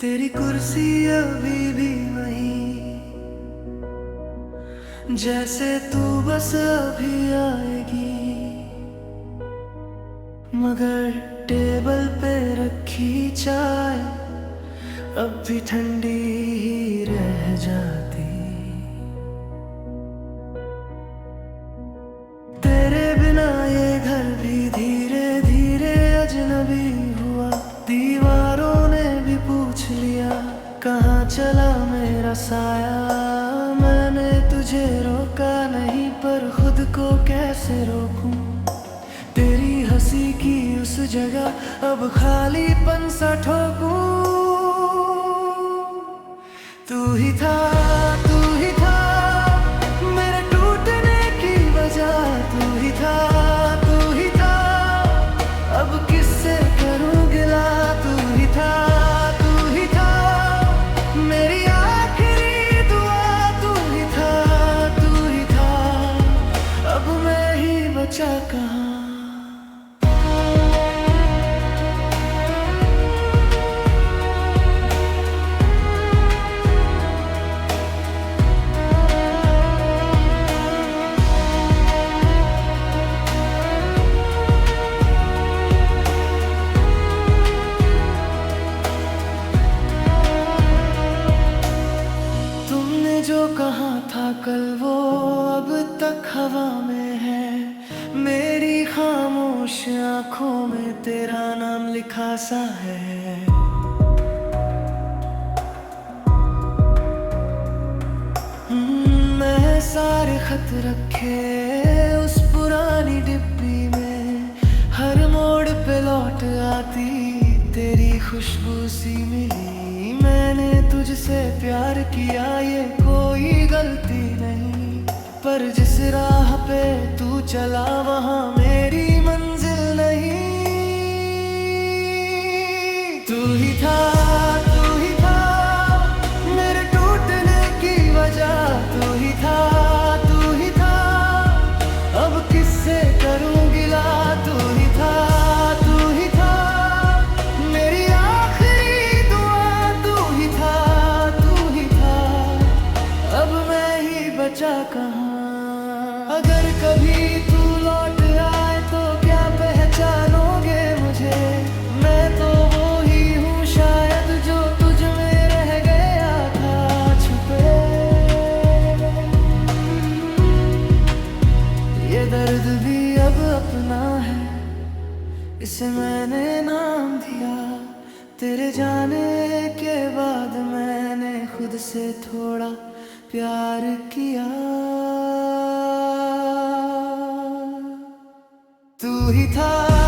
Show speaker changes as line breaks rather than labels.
तेरी कुर्सी अभी भी वही, जैसे तू बस अभी आएगी, मगर टेबल पे रखी चाय अब भी ठंडी ही रह जाती। तेरे बिना ये घर भी धीरे धीरे अजनबी हुआ। दीवारों ने भी पूछ लिया कहाँ चला मेरा साया। मैंने तुझे रोका नहीं पर खुद को कैसे रोकूं। तेरी हंसी की उस जगह अब खालीपन सा ठोकूं। तू ही था, तू ही था मेरे टूटने की वजह। तू ही था, तू ही था अब किससे करूं गिला। तू ही था, तू ही था मेरी आखिरी दुआ। तू ही था, तू ही था अब मैं ही बचा कहाँ। जो कहा था कल वो अब तक हवा में है। मेरी खामोश आंखों में तेरा नाम लिखा सा है। मैं सारे खत रखे उस पुरानी डिब्बी में। हर मोड़ पे लौट आती तेरी खुशबू सी मिली। मैंने तुझसे प्यार किया ये कोई गलती नहीं, पर जिस राह पे तू चला वहाँ मेरी मंजिल नहीं। तू ही था, तू ही था मेरे टूटने की वजह। तू ही था, तू ही था अब किससे करूं गिला। तू ही था, तू ही था मेरी आखिरी दुआ। तू ही था, तू ही था अब मैं ही बचा कहाँ। अगर कभी तू लौट आए तो क्या पहचानोगे मुझे। मैं तो वो ही हूँ शायद जो तुझ में रह गया था छुपे। ये दर्द भी अब अपना है, इसे मैंने नाम दिया। तेरे जाने के बाद मैंने खुद से थोड़ा प्यार किया। तू ही था।